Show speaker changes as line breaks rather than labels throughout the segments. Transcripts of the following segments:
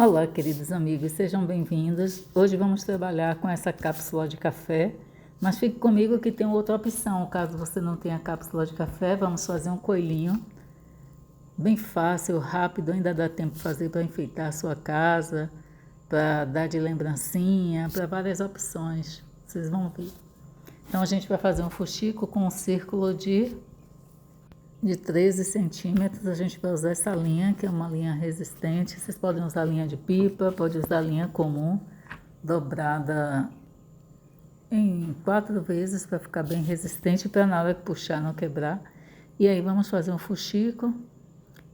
Olá, queridos amigos, sejam bem-vindos. Hoje vamos trabalhar com essa cápsula de café, mas fique comigo que tem outra opção. Caso você não tenha cápsula de café, vamos fazer um coelhinho bem fácil, rápido, ainda dá tempo de fazer para enfeitar a sua casa, para dar de lembrancinha, para várias opções. Vocês vão ver. Então a gente vai fazer um fuxico com um círculo de 13 centímetros. A gente vai usar essa linha, que é uma linha resistente. Vocês podem usar linha de pipa, pode usar linha comum, dobrada em 4 vezes para ficar bem resistente, para na hora que puxar não quebrar. E aí vamos fazer um fuxico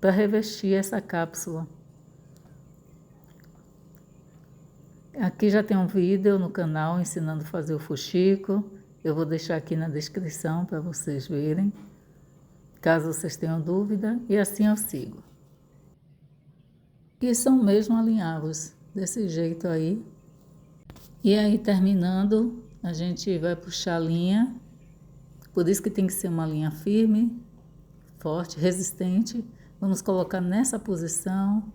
para revestir essa cápsula. Aqui já tem um vídeo no canal ensinando a fazer o fuxico. Eu vou deixar aqui na descrição para vocês verem, caso vocês tenham dúvida, e assim eu sigo. E são mesmo alinhavos, desse jeito aí. E aí, terminando, a gente vai puxar a linha, por isso que tem que ser uma linha firme, forte, resistente. Vamos colocar nessa posição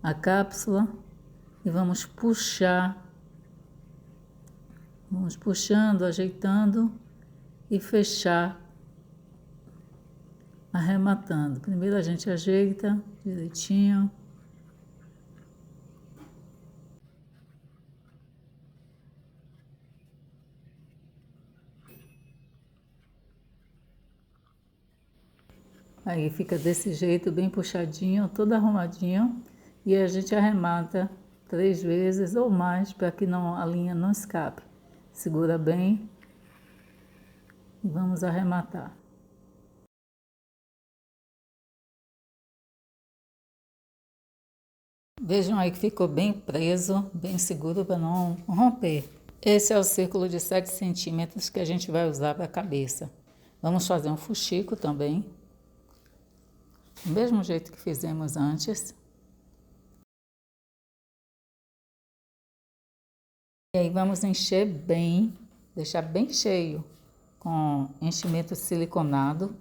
a cápsula e vamos puxar. Vamos puxando, ajeitando e fechar, arrematando. Primeiro a gente ajeita direitinho. Aí fica desse jeito, bem puxadinho, todo arrumadinho. E a gente arremata 3 vezes ou mais para que a linha não escape. Segura bem e vamos arrematar. Vejam aí que ficou bem preso, bem seguro para não romper. Esse é o círculo de 7 centímetros que a gente vai usar para a cabeça. Vamos fazer um fuxico também, do mesmo jeito que fizemos antes. E aí vamos encher bem, deixar bem cheio com enchimento siliconado.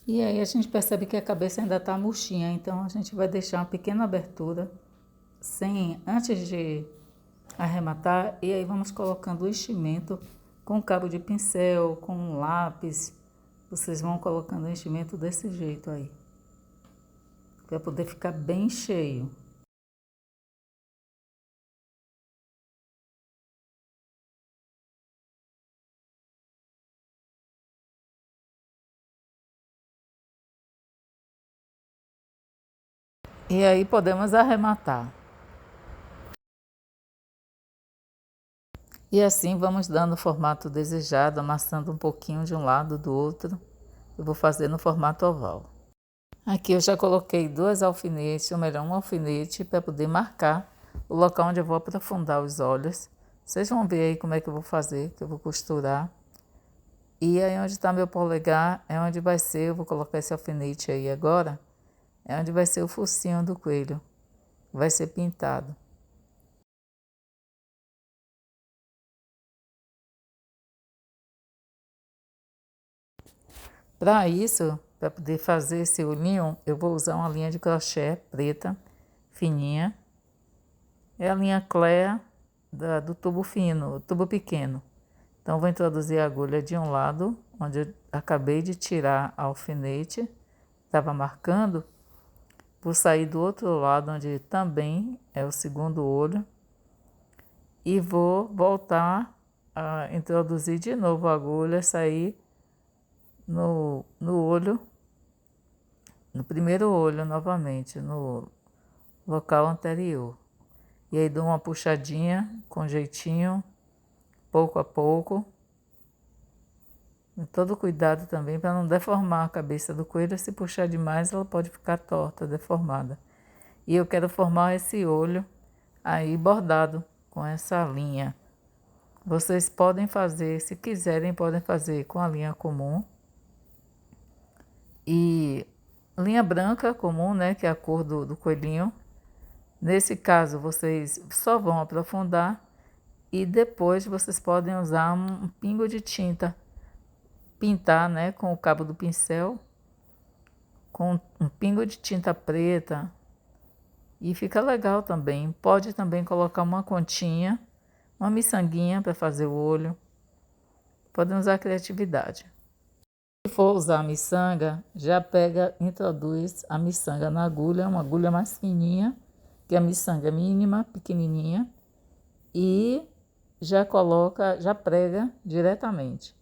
E aí a gente percebe que a cabeça ainda está murchinha, então a gente vai deixar uma pequena abertura antes de arrematar, e aí vamos colocando o enchimento com cabo de pincel, com um lápis. Vocês vão colocando o enchimento desse jeito aí, para poder ficar bem cheio. E aí podemos arrematar. E assim vamos dando o formato desejado, amassando um pouquinho de um lado do outro. Eu vou fazer no formato oval. Aqui eu já coloquei 2 alfinetes, ou melhor, um alfinete, para poder marcar o local onde eu vou aprofundar os olhos. Vocês vão ver aí como é que eu vou fazer, que eu vou costurar. E aí onde está meu polegar é onde vai ser, eu vou colocar esse alfinete aí agora, é onde vai ser o focinho do coelho. Vai ser pintado. Para isso, para poder fazer esse olhinho, eu vou usar uma linha de crochê preta, fininha. É a linha Clea do tubo fino, tubo pequeno. Então, vou introduzir a agulha de um lado, onde eu acabei de tirar a alfinete, estava marcando. Vou sair do outro lado, onde também é o segundo olho. E vou voltar a introduzir de novo a agulha, sair no olho, no primeiro olho novamente, no local anterior. E aí dou uma puxadinha com jeitinho, pouco a pouco. Com todo cuidado também para não deformar a cabeça do coelho. Se puxar demais, ela pode ficar torta, deformada. E eu quero formar esse olho aí bordado com essa linha. Vocês podem fazer, se quiserem, podem fazer com a linha comum. E linha branca comum, né, que é a cor do coelhinho. Nesse caso, vocês só vão aprofundar E depois vocês podem usar um pingo de tinta, pintar, né, com o cabo do pincel, com um pingo de tinta preta, e fica legal também. Pode também colocar uma continha, uma miçanguinha para fazer o olho. Podem usar a criatividade. Se for usar a miçanga, já pega, introduz a miçanga na agulha, uma agulha mais fininha, que a miçanga é mínima, pequenininha, e já coloca, já prega diretamente.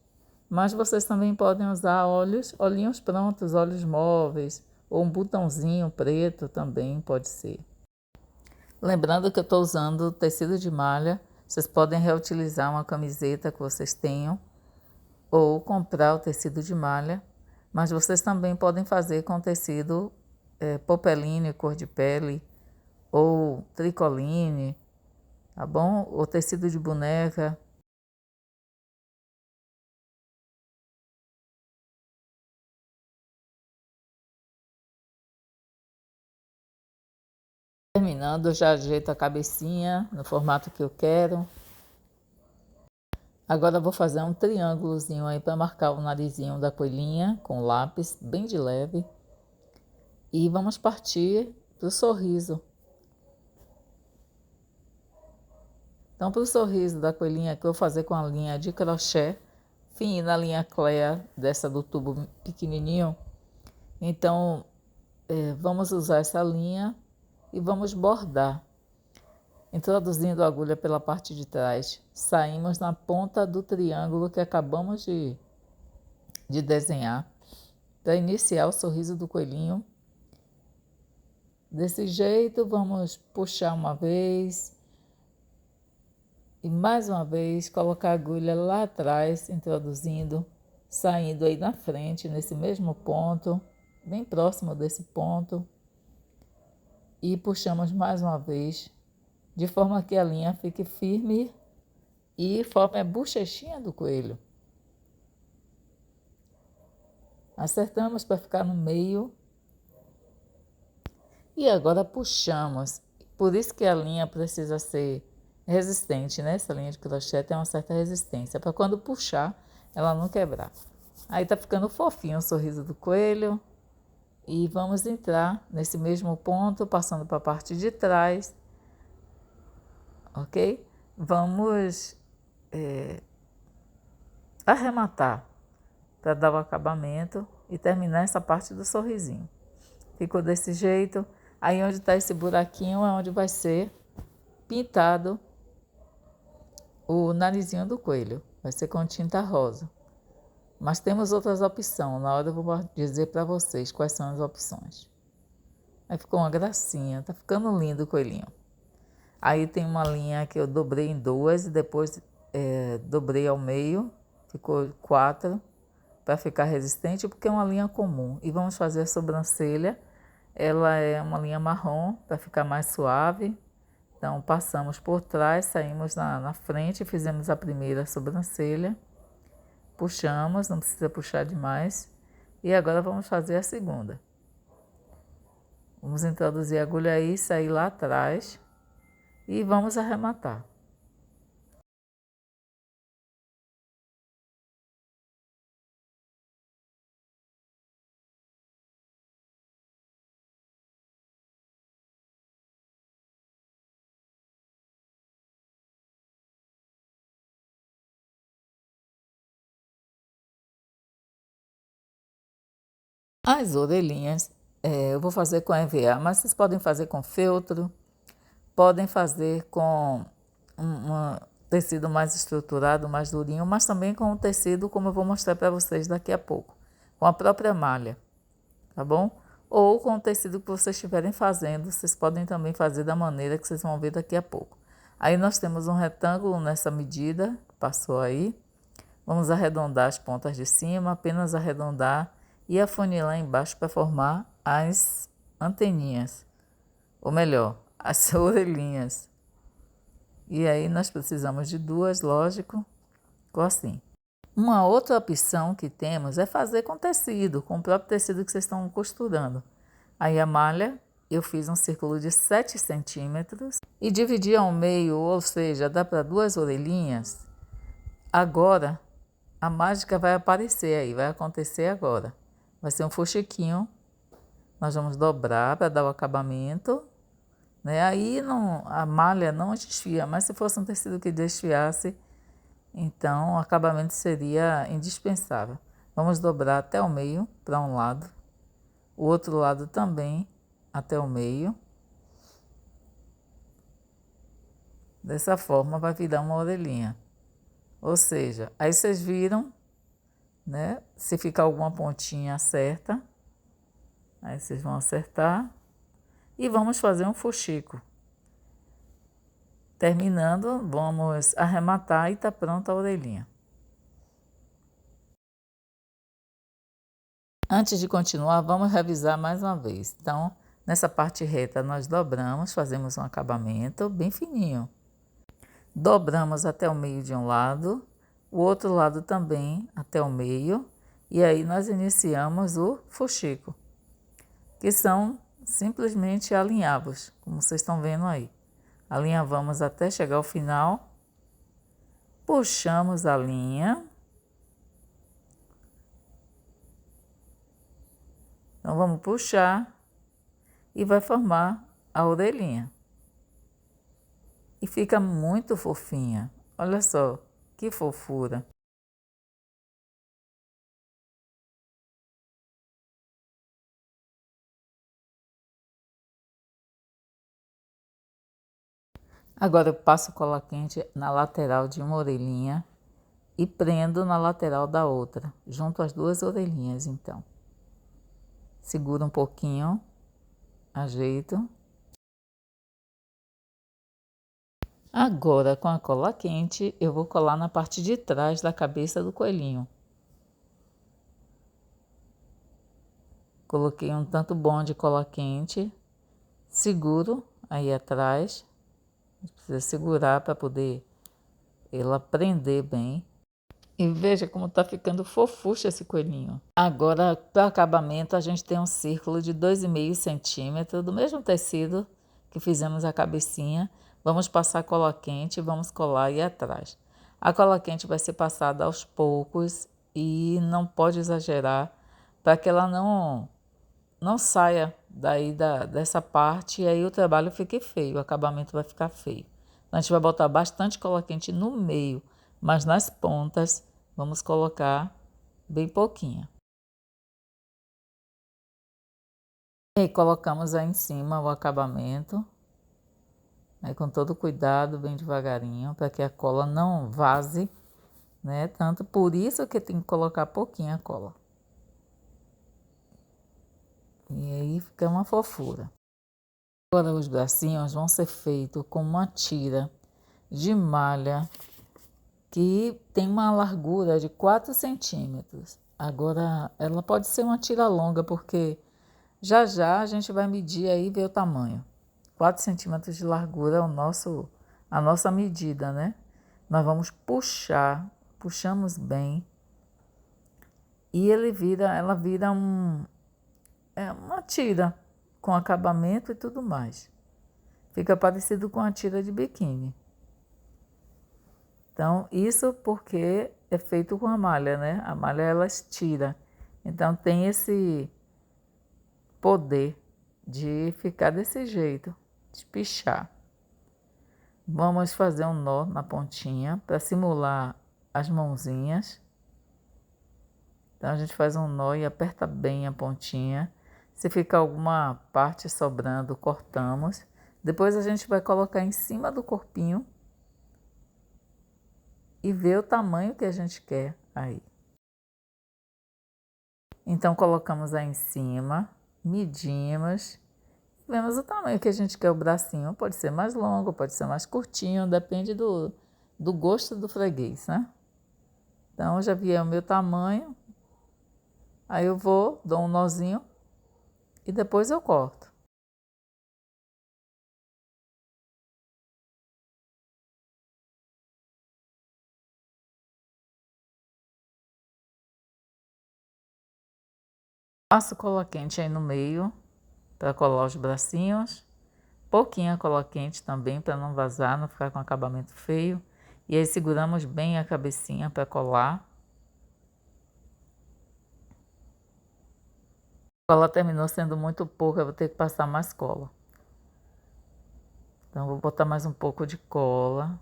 Mas vocês também podem usar olhinhos prontos, olhos móveis, ou um botãozinho preto também pode ser. Lembrando que eu estou usando tecido de malha, vocês podem reutilizar uma camiseta que vocês tenham, ou comprar o tecido de malha, mas vocês também podem fazer com tecido popeline, cor de pele, ou tricoline, tá bom? Ou tecido de boneca. Terminando, eu já ajeito a cabecinha no formato que eu quero. Agora eu vou fazer um triângulozinho aí para marcar o narizinho da coelhinha com lápis, bem de leve. E vamos partir para o sorriso. Então, para o sorriso da coelhinha, que eu vou fazer com a linha de crochê, fina, a linha Clea, dessa do tubo pequenininho. Então, vamos usar essa linha e vamos bordar. Introduzindo a agulha pela parte de trás, saímos na ponta do triângulo que acabamos de desenhar, para iniciar o sorriso do coelhinho. Desse jeito, vamos puxar uma vez e mais uma vez colocar a agulha lá atrás, introduzindo, saindo aí na frente, nesse mesmo ponto, bem próximo desse ponto, e puxamos mais uma vez, de forma que a linha fique firme e forme a bochechinha do coelho. Acertamos para ficar no meio. E agora puxamos. Por isso que a linha precisa ser resistente, né? Essa linha de crochê tem uma certa resistência, para quando puxar, ela não quebrar. Aí tá ficando fofinho o sorriso do coelho. E vamos entrar nesse mesmo ponto, passando para a parte de trás. Ok? Vamos arrematar para dar o acabamento e terminar essa parte do sorrisinho. Ficou desse jeito. Aí onde está esse buraquinho é onde vai ser pintado o narizinho do coelho. Vai ser com tinta rosa. Mas temos outras opções. Na hora eu vou dizer para vocês quais são as opções. Aí ficou uma gracinha. Tá ficando lindo o coelhinho. Aí tem uma linha que eu dobrei em duas e depois dobrei ao meio. Ficou 4 para ficar resistente, porque é uma linha comum. E vamos fazer a sobrancelha. Ela é uma linha marrom para ficar mais suave. Então, passamos por trás, saímos na frente, fizemos a primeira sobrancelha. Puxamos, não precisa puxar demais. E agora vamos fazer a segunda. Vamos introduzir a agulha aí, sair lá atrás e vamos arrematar. As orelhinhas, eu vou fazer com EVA, mas vocês podem fazer com feltro, podem fazer com um tecido mais estruturado, mais durinho, mas também com um tecido, como eu vou mostrar para vocês daqui a pouco, com a própria malha, tá bom? Ou com o tecido que vocês estiverem fazendo, vocês podem também fazer da maneira que vocês vão ver daqui a pouco. Aí nós temos um retângulo nessa medida, passou aí. Vamos arredondar as pontas de cima, apenas arredondar e afunilar embaixo para formar as anteninhas, ou melhor, as orelhinhas. E aí nós precisamos de duas, lógico, ficou assim. Uma outra opção que temos é fazer com tecido, com o próprio tecido que vocês estão costurando. Aí a malha eu fiz um círculo de 7 centímetros e dividi ao meio, ou seja, dá para 2 orelhinhas. Agora, a mágica vai aparecer aí, vai acontecer agora. Vai ser um fuxiquinho, nós vamos dobrar para dar o acabamento, né? Aí não, a malha não desfia, mas se fosse um tecido que desfiasse, então o acabamento seria indispensável. Vamos dobrar até o meio para um lado, o outro lado também até o meio. Dessa forma vai virar uma orelhinha. Ou seja, aí vocês viram, né? Se ficar alguma pontinha acerta, aí vocês vão acertar e vamos fazer um fuxico. Terminando, vamos arrematar e tá pronta a orelhinha. Antes de continuar, vamos revisar mais uma vez. Então, nessa parte reta nós dobramos, fazemos um acabamento bem fininho. Dobramos até o meio de um lado, o outro lado também até o meio, e aí nós iniciamos o fuxico, que são simplesmente alinhavos, como vocês estão vendo aí. Alinhavamos até chegar ao final, puxamos a linha. Então vamos puxar e vai formar a orelhinha. E fica muito fofinha. Olha só, que fofura. Agora eu passo cola quente na lateral de uma orelhinha e prendo na lateral da outra, junto às duas orelhinhas, então. Segura um pouquinho, ajeito. Agora, com a cola quente, eu vou colar na parte de trás da cabeça do coelhinho. Coloquei um tanto bom de cola quente, seguro aí atrás. Precisa segurar para poder ela prender bem. E veja como está ficando fofucho esse coelhinho. Agora, para acabamento, a gente tem um círculo de 2,5 centímetros do mesmo tecido que fizemos a cabecinha. Vamos passar cola quente e vamos colar aí atrás. A cola quente vai ser passada aos poucos e não pode exagerar para que ela não saia daí dessa parte e aí o trabalho fique feio, o acabamento vai ficar feio. A gente vai botar bastante cola quente no meio, mas nas pontas vamos colocar bem pouquinho. E aí colocamos aí em cima o acabamento, aí com todo cuidado, bem devagarinho, para que a cola não vaze, né? Tanto por isso que tem que colocar pouquinho a cola. E aí fica uma fofura. Agora os bracinhos vão ser feitos com uma tira de malha que tem uma largura de 4 centímetros. Agora, ela pode ser uma tira longa, porque já já a gente vai medir aí e ver o tamanho. 4 centímetros de largura é a nossa medida, né? Nós vamos puxar, puxamos bem e ela vira uma tira com acabamento e tudo mais. Fica parecido com a tira de biquíni. Então, isso porque é feito com a malha, né? A malha ela estira. Então, tem esse poder de ficar desse jeito, de pichar. Vamos fazer um nó na pontinha para simular as mãozinhas. Então, a gente faz um nó e aperta bem a pontinha. Se ficar alguma parte sobrando, cortamos. Depois a gente vai colocar em cima do corpinho e ver o tamanho que a gente quer aí. Então, colocamos aí em cima, medimos, vemos o tamanho que a gente quer o bracinho. Pode ser mais longo, pode ser mais curtinho, depende do gosto do freguês, né? Então, já vi o meu tamanho, aí eu vou, dou um nozinho e depois eu corto. Passo cola quente aí no meio para colar os bracinhos. Pouquinha cola quente também para não vazar, não ficar com acabamento feio. E aí seguramos bem a cabecinha para colar. A cola terminou sendo muito pouca, eu vou ter que passar mais cola. Então vou botar mais um pouco de cola.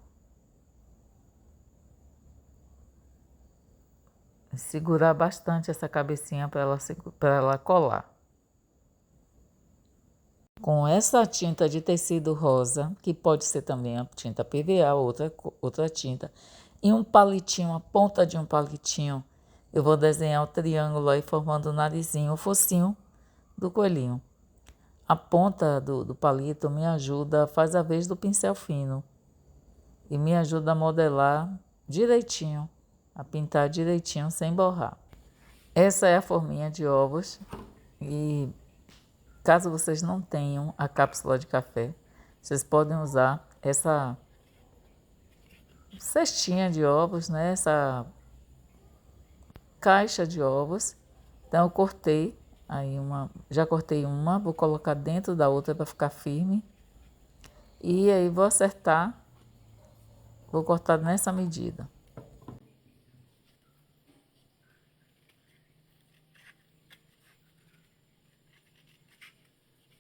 Segurar bastante essa cabecinha para ela colar. Com essa tinta de tecido rosa, que pode ser também a tinta PVA, outra tinta, e um palitinho, a ponta de um palitinho, eu vou desenhar o triângulo aí formando o narizinho, o focinho do coelhinho. A ponta do palito me ajuda, faz a vez do pincel fino e me ajuda a modelar direitinho, a pintar direitinho sem borrar. Essa é a forminha de ovos e caso vocês não tenham a cápsula de café, vocês podem usar essa cestinha de ovos, né? Essa caixa de ovos. Então eu cortei aí já cortei uma, vou colocar dentro da outra para ficar firme. E aí vou acertar, vou cortar nessa medida.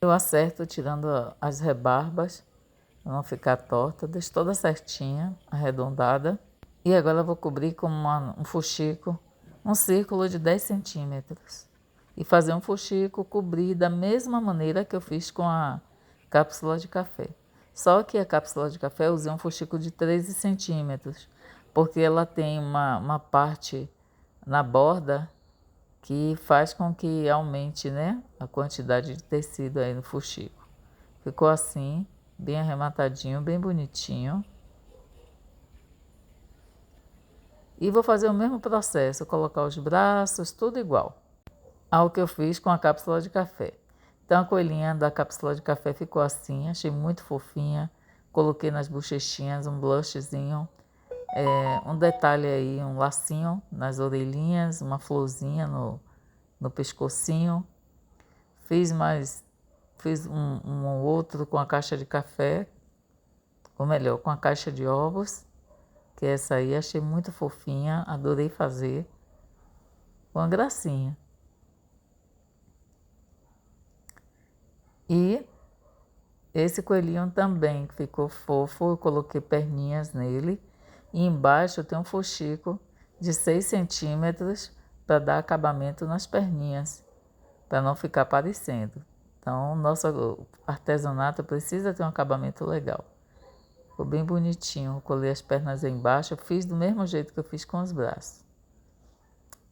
Eu acerto tirando as rebarbas, para não ficar torta, deixo toda certinha, arredondada. E agora eu vou cobrir com um fuxico, um círculo de 10 centímetros. E fazer um fuxico, cobrir da mesma maneira que eu fiz com a cápsula de café. Só que a cápsula de café eu usei um fuxico de 13 centímetros, porque ela tem uma parte na borda que faz com que aumente, né, a quantidade de tecido aí no fuxico. Ficou assim, bem arrematadinho, bem bonitinho. E vou fazer o mesmo processo, colocar os braços, tudo igual ao que eu fiz com a cápsula de café. Então a coelhinha da cápsula de café ficou assim, achei muito fofinha. Coloquei nas bochechinhas um blushzinho, um detalhe aí, um lacinho nas orelhinhas, uma florzinha no pescocinho. Fiz um outro com a caixa de café, ou melhor, com a caixa de ovos, que essa aí achei muito fofinha, adorei fazer, com a gracinha. E esse coelhinho também que ficou fofo, eu coloquei perninhas nele. E embaixo tem um fuxico de 6 centímetros para dar acabamento nas perninhas, para não ficar parecendo. Então, nosso artesanato precisa ter um acabamento legal. Ficou bem bonitinho, colei as pernas aí embaixo, eu fiz do mesmo jeito que eu fiz com os braços.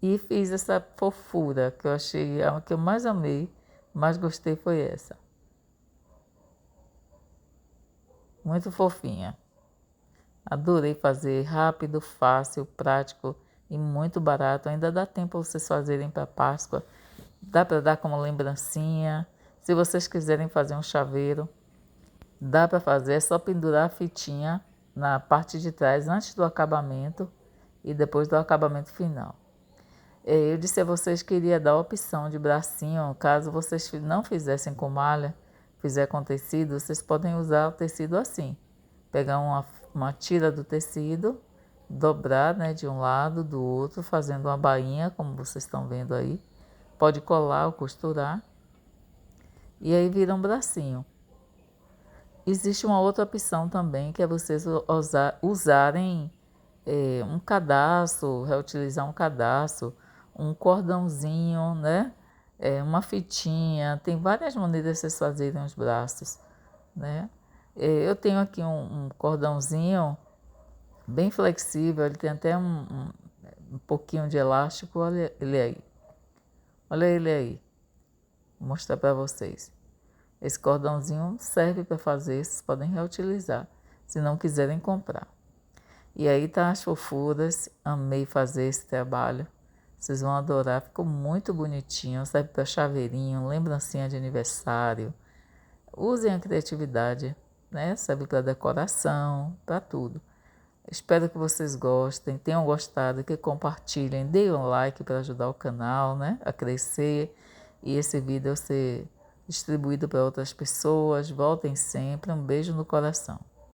E fiz essa fofura, que eu achei, a que eu mais amei, mais gostei foi essa. Muito fofinha. Adorei fazer, rápido, fácil, prático e muito barato. Ainda dá tempo para vocês fazerem para Páscoa. Dá para dar como lembrancinha. Se vocês quiserem fazer um chaveiro, dá para fazer. É só pendurar a fitinha na parte de trás antes do acabamento e depois do acabamento final. Eu disse a vocês que iria dar a opção de bracinho, caso vocês não fizessem com malha, fizer com tecido, vocês podem usar o tecido assim. Pegar uma tira do tecido, dobrar, né, de um lado, do outro, fazendo uma bainha, como vocês estão vendo aí. Pode colar ou costurar. E aí vira um bracinho. Existe uma outra opção também, que é vocês usarem um cadarço, reutilizar um cadarço, um cordãozinho, né? Uma fitinha. Tem várias maneiras de vocês fazerem os braços, né? Eu tenho aqui um cordãozinho bem flexível, ele tem até um pouquinho de elástico, olha ele aí. Olha ele aí. Vou mostrar para vocês. Esse cordãozinho serve para fazer, vocês podem reutilizar, se não quiserem comprar. E aí tá as fofuras, amei fazer esse trabalho. Vocês vão adorar, ficou muito bonitinho, serve para chaveirinho, lembrancinha de aniversário. Usem a criatividade, né? Serve para decoração, para tudo. Espero que vocês gostem, tenham gostado, que compartilhem, deem um like para ajudar o canal, né, a crescer e esse vídeo ser distribuído para outras pessoas. Voltem sempre. Um beijo no coração.